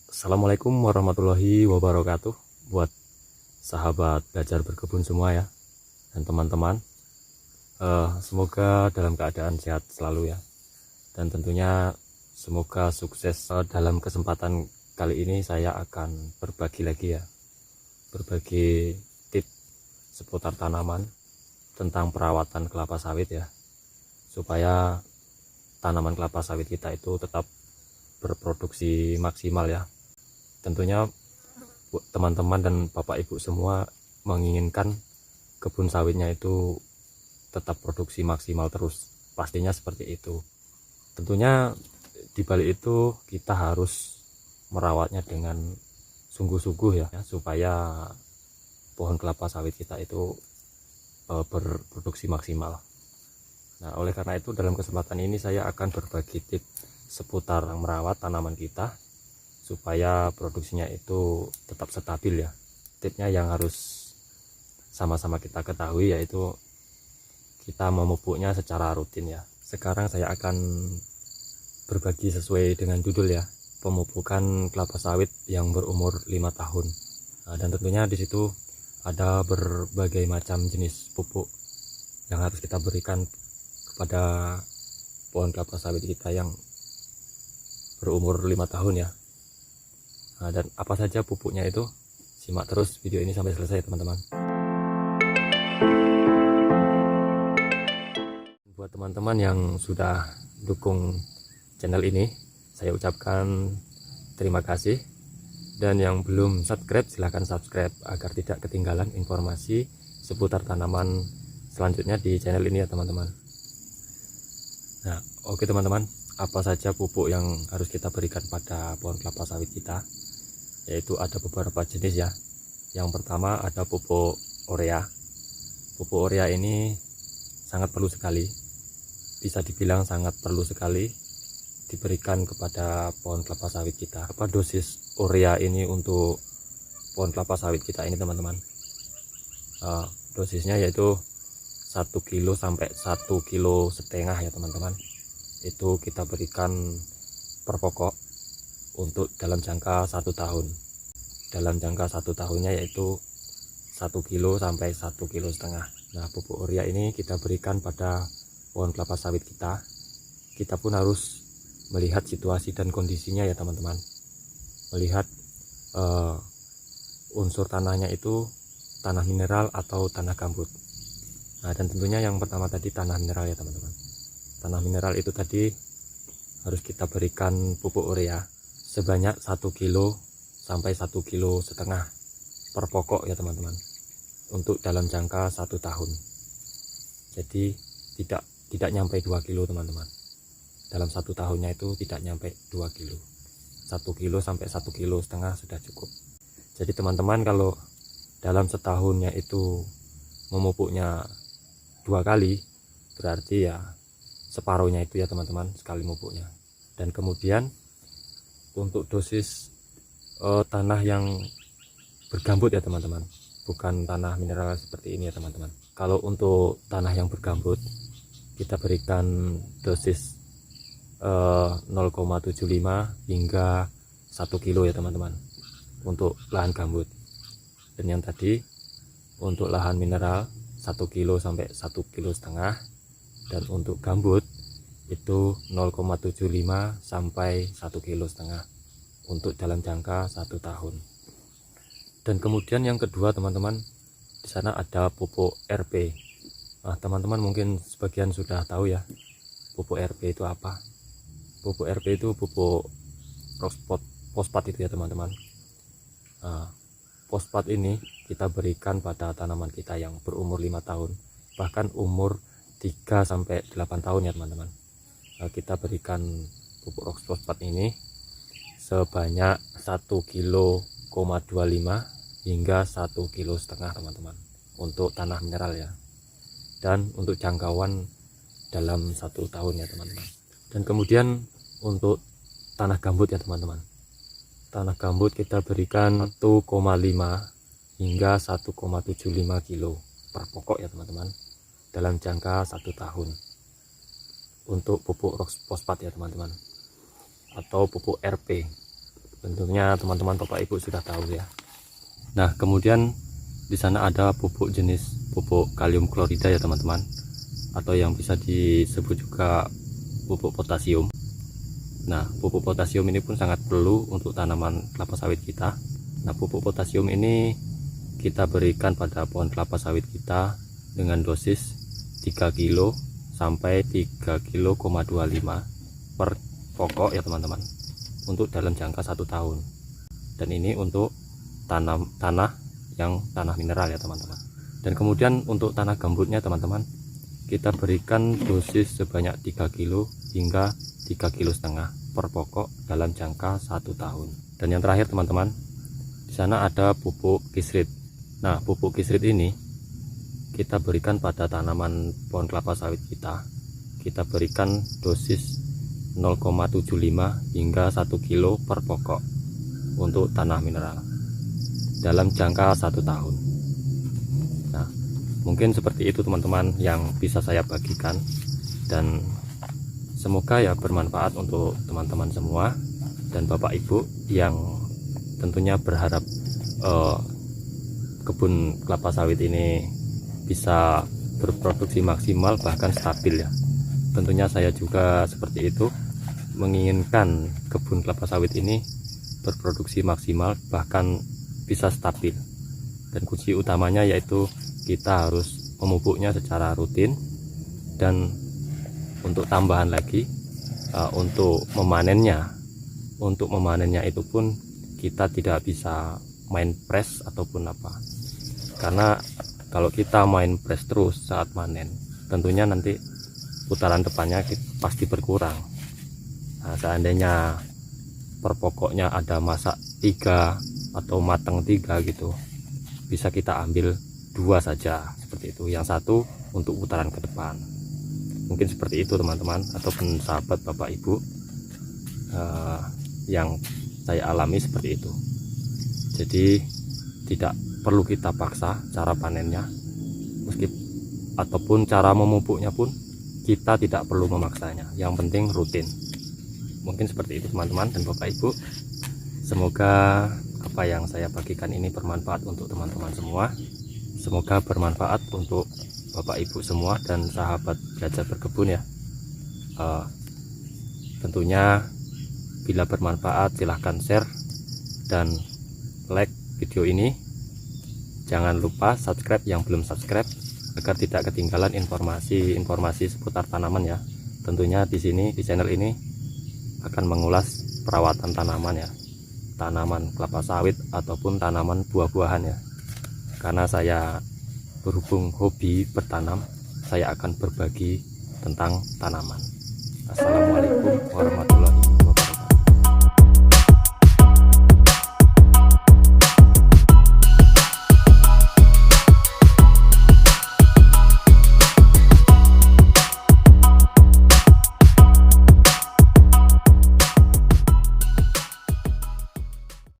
Assalamualaikum warahmatullahi wabarakatuh buat sahabat belajar berkebun semua ya, dan teman-teman. Semoga dalam keadaan sehat selalu ya, dan tentunya semoga sukses. Dalam kesempatan kali ini saya akan berbagi lagi ya, berbagi tips seputar tanaman tentang perawatan kelapa sawit ya, supaya tanaman kelapa sawit kita itu tetap berproduksi maksimal ya. Tentunya teman-teman dan bapak ibu semua menginginkan kebun sawitnya itu tetap produksi maksimal terus, pastinya seperti itu. Tentunya di balik itu kita harus merawatnya dengan sungguh-sungguh ya, supaya pohon kelapa sawit kita itu berproduksi maksimal. Nah, oleh karena itu dalam kesempatan ini saya akan berbagi tips seputar merawat tanaman kita supaya produksinya itu tetap stabil ya. Tipsnya yang harus sama-sama kita ketahui yaitu kita memupuknya secara rutin ya. Sekarang saya akan berbagi sesuai dengan judul ya, pemupukan kelapa sawit yang berumur 5 tahun. Nah, dan tentunya di situ ada berbagai macam jenis pupuk yang harus kita berikan kepada pohon kelapa sawit kita yang berumur 5 tahun ya. Nah, dan apa saja pupuknya itu, simak terus video ini sampai selesai teman-teman. Buat teman-teman yang sudah dukung channel ini, saya ucapkan terima kasih. Dan yang belum subscribe, silahkan subscribe agar tidak ketinggalan informasi seputar tanaman selanjutnya di channel ini ya teman-teman. Nah, oke teman-teman, apa saja pupuk yang harus kita berikan pada pohon kelapa sawit kita? Yaitu ada beberapa jenis ya. Yang pertama ada pupuk urea. Pupuk urea ini sangat perlu sekali, bisa dibilang sangat perlu sekali diberikan kepada pohon kelapa sawit kita. Apa dosis urea ini untuk pohon kelapa sawit kita ini teman-teman? Dosisnya yaitu 1 kilo sampai 1,5 kilo ya teman-teman. Itu kita berikan per pokok untuk dalam jangka 1 tahun. Dalam jangka 1 tahunnya yaitu 1 kilo sampai 1,5 kilo. Nah, pupuk urea ini kita berikan pada pohon kelapa sawit kita. Kita pun harus melihat situasi dan kondisinya ya teman-teman. Melihat unsur tanahnya itu tanah mineral atau tanah gambut. Nah, dan tentunya yang pertama tadi tanah mineral ya teman-teman. Tanah mineral itu tadi harus kita berikan pupuk urea sebanyak 1 kilo sampai 1,5 kilo per pokok ya teman-teman, untuk dalam jangka 1 tahun. Jadi tidak nyampe 2 kilo teman-teman. Dalam 1 tahunnya itu tidak nyampe 2 kilo. 1 kilo sampai 1,5 kilo sudah cukup. Jadi teman-teman kalau dalam setahunnya itu memupuknya 2 kali, berarti ya separuhnya itu ya teman-teman sekali mupuknya. Dan kemudian untuk dosis tanah yang bergambut ya teman-teman, bukan tanah mineral seperti ini ya teman-teman. Kalau untuk tanah yang bergambut kita berikan dosis 0,75 hingga 1 kilo ya teman-teman untuk lahan gambut. Dan yang tadi untuk lahan mineral 1 kilo sampai 1,5 kilo. Dan untuk gambut itu 0,75 sampai 1,5 kilo untuk dalam jangka 1 tahun. Dan kemudian yang kedua teman-teman, di sana ada pupuk RP. Nah, teman-teman mungkin sebagian sudah tahu ya pupuk RP itu apa. Pupuk RP itu pupuk fosfat itu ya teman-teman. Nah, fosfat ini kita berikan pada tanaman kita yang berumur 5 tahun, bahkan umur 3 sampai 8 tahun ya teman-teman. Nah, kita berikan pupuk fosfat ini sebanyak 1,25 kilo hingga 1,5 kilo teman-teman untuk tanah mineral ya, dan untuk jangkauan dalam 1 tahun ya teman-teman. Dan kemudian untuk tanah gambut ya teman-teman, tanah gambut kita berikan 1,5 hingga 1,75 kilo per pokok ya teman-teman dalam jangka 1 tahun untuk pupuk fosfat ya teman-teman, atau pupuk RP. Tentunya teman-teman Bapak Ibu sudah tahu ya. Nah, kemudian di sana ada pupuk jenis pupuk kalium klorida ya teman-teman, atau yang bisa disebut juga pupuk potasium. Nah, pupuk potasium ini pun sangat perlu untuk tanaman kelapa sawit kita. Nah, pupuk potasium ini kita berikan pada pohon kelapa sawit kita dengan dosis 3 kilo sampai 3,25 kilo per pokok ya teman-teman, untuk dalam jangka 1 tahun. Dan ini untuk tanah yang tanah mineral ya teman-teman. Dan kemudian untuk tanah gambutnya teman-teman, kita berikan dosis sebanyak 3 kilo hingga 3,5 kilo per pokok dalam jangka 1 tahun. Dan yang terakhir teman-teman, di sana ada pupuk kisrit. Nah, pupuk kisrit ini kita berikan pada tanaman pohon kelapa sawit kita. Kita berikan dosis 0,75 hingga 1 kilo per pokok untuk tanah mineral dalam jangka 1 tahun. Nah, mungkin seperti itu teman-teman yang bisa saya bagikan, dan semoga ya bermanfaat untuk teman-teman semua dan Bapak Ibu yang tentunya berharap kebun kelapa sawit ini bisa berproduksi maksimal bahkan stabil ya. Tentunya saya juga seperti itu, menginginkan kebun kelapa sawit ini berproduksi maksimal bahkan bisa stabil. Dan kunci utamanya yaitu kita harus memupuknya secara rutin, dan untuk tambahan lagi untuk memanennya itu pun kita tidak bisa main press ataupun apa, karena kalau kita main press terus saat manen, tentunya nanti putaran depannya pasti berkurang. Nah, seandainya per pokoknya ada masak 3 atau matang 3 gitu, bisa kita ambil 2 saja seperti itu, yang satu untuk putaran ke depan. Mungkin seperti itu teman-teman ataupun sahabat Bapak Ibu, yang saya alami seperti itu. Jadi tidak perlu kita paksa cara panennya, ataupun cara memupuknya pun kita tidak perlu memaksanya, yang penting rutin. Mungkin seperti itu teman-teman dan Bapak Ibu. Semoga apa yang saya bagikan ini bermanfaat untuk teman-teman semua. Semoga bermanfaat untuk Bapak Ibu semua dan sahabat belajar berkebun ya. Tentunya bila bermanfaat silahkan share dan like video ini. Jangan lupa subscribe yang belum subscribe agar tidak ketinggalan informasi seputar tanaman ya. Tentunya di sini di channel ini akan mengulas perawatan tanaman ya, tanaman kelapa sawit ataupun tanaman buah-buahan ya. Karena saya berhubung hobi bertanam, saya akan berbagi tentang tanaman. Assalamualaikum warahmatullahi wabarakatuh.